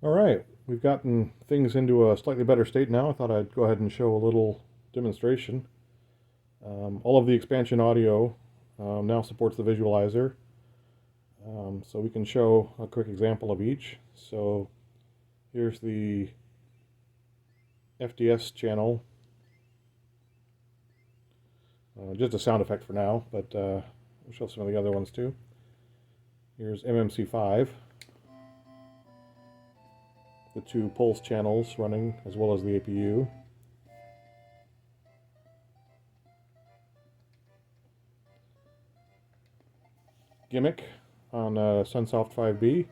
All right, we've gotten things into a slightly better state now. I thought I'd go ahead and show a little demonstration. All of the expansion audio now supports the visualizer, so we can show a quick example of each. So here's the FDS channel, just a sound effect for now, but we'll show some of the other ones too. Here's MMC5, the two pulse channels running as well as the APU. Gimmick on Sunsoft 5B.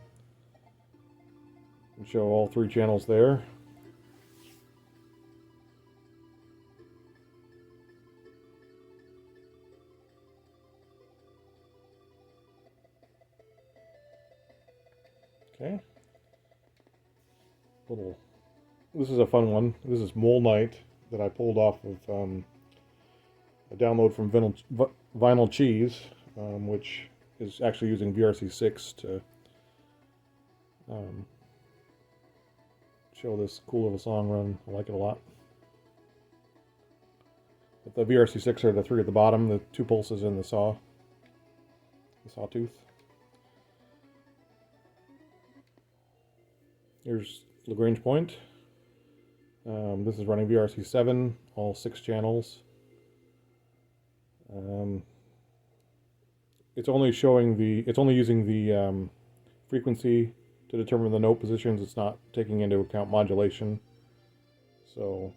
And show all three channels there. Okay. This is a fun one. This is Mole Night that I pulled off of a download from Vinyl Cheese, which is actually using VRC6 to um, show this cool little song run. I like it a lot. But the VRC6 are the three at the bottom, the two pulses in the sawtooth. Here's Lagrange point. This is running VRC7, all 6 channels. It's only using the frequency to determine the note positions. It's not taking into account modulation. So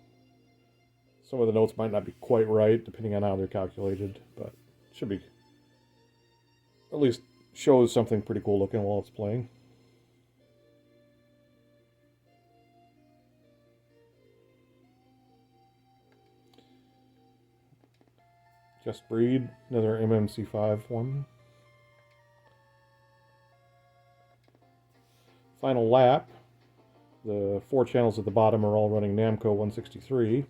some of the notes might not be quite right depending on how they're calculated, but it should be, at least shows something pretty cool looking while it's playing. Just Breed, another MMC5 one. Final Lap, the 4 channels at the bottom are all running Namco 163.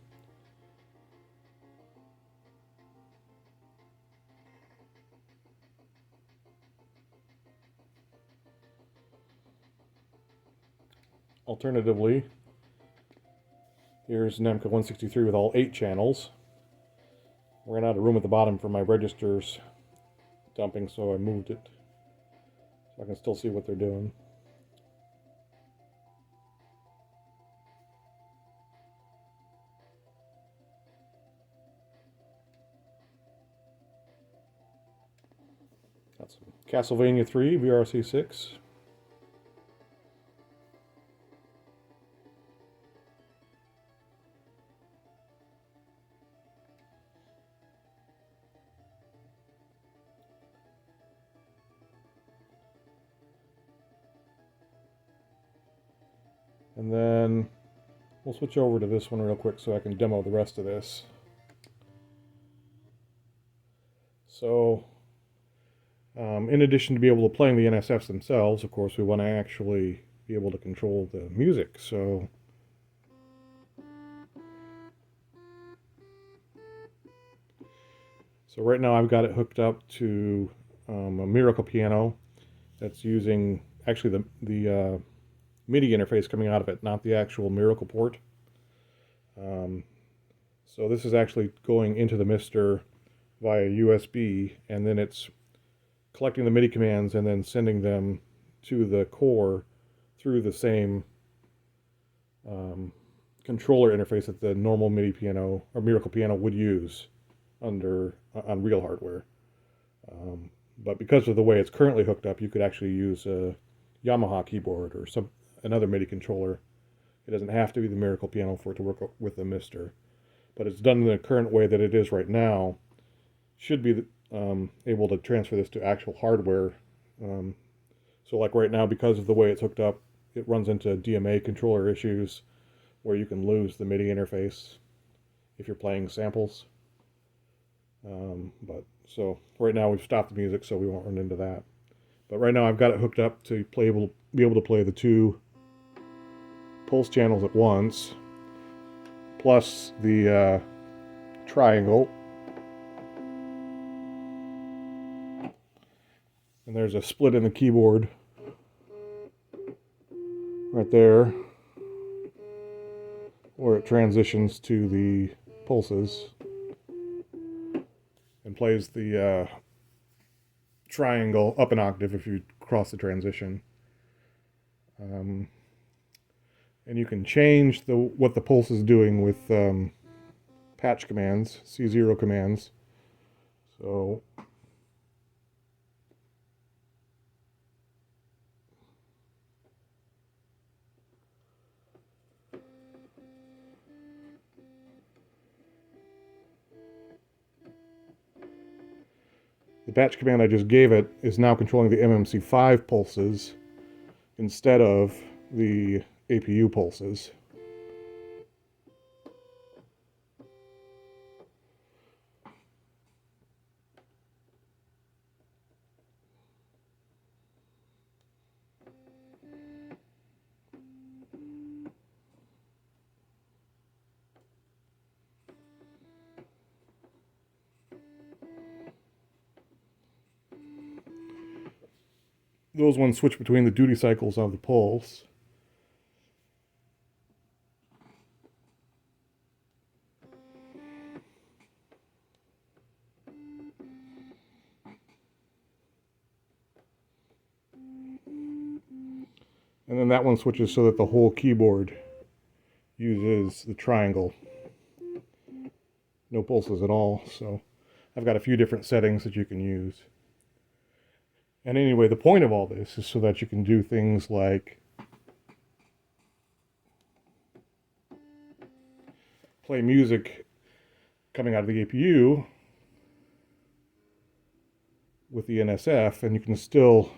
Alternatively, here's Namco 163 with all 8 channels. We're running out of room at the bottom for my registers dumping, so I moved it so I can still see what they're doing. Got some Castlevania 3 VRC6. And then we'll switch over to this one real quick so I can demo the rest of this. So, in addition to be able to play the NSFs themselves, of course, we want to actually be able to control the music. So, right now I've got it hooked up to a Miracle piano that's using actually the MIDI interface coming out of it, not the actual Miracle port. So this is actually going into the MiSTer via USB, and then it's collecting the MIDI commands and then sending them to the core through the same controller interface that the normal MIDI piano or Miracle piano would use on real hardware. But because of the way it's currently hooked up, you could actually use a Yamaha keyboard or another MIDI controller. It doesn't have to be the Miracle piano for it to work with the MiSTer. But it's done in the current way that it is right now. Should be able to transfer this to actual hardware. So like right now, because of the way it's hooked up, it runs into DMA controller issues where you can lose the MIDI interface if you're playing samples. But so right now we've stopped the music, so we won't run into that. But right now I've got it hooked up to be able to play the 2 pulse channels at once, plus the triangle. And there's a split in the keyboard. right there, where it transitions to the pulses and plays the triangle up an octave if you cross the transition. And you can change what the pulse is doing with patch commands, C0 commands. So the patch command I just gave it is now controlling the MMC5 pulses instead of the APU pulses. Those ones switch between the duty cycles of the pulse. And then that one switches so that the whole keyboard uses the triangle. No pulses at all. So I've got a few different settings that you can use. And anyway, the point of all this is so that you can do things like play music coming out of the APU with the NSF, and you can still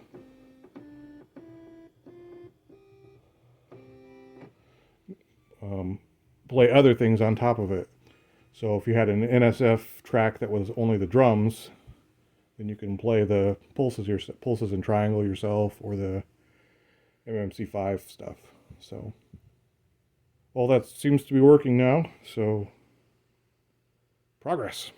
play other things on top of it. So if you had an NSF track that was only the drums, then you can play the pulses in triangle yourself, or the MMC5 stuff. So all that seems to be working now. So progress.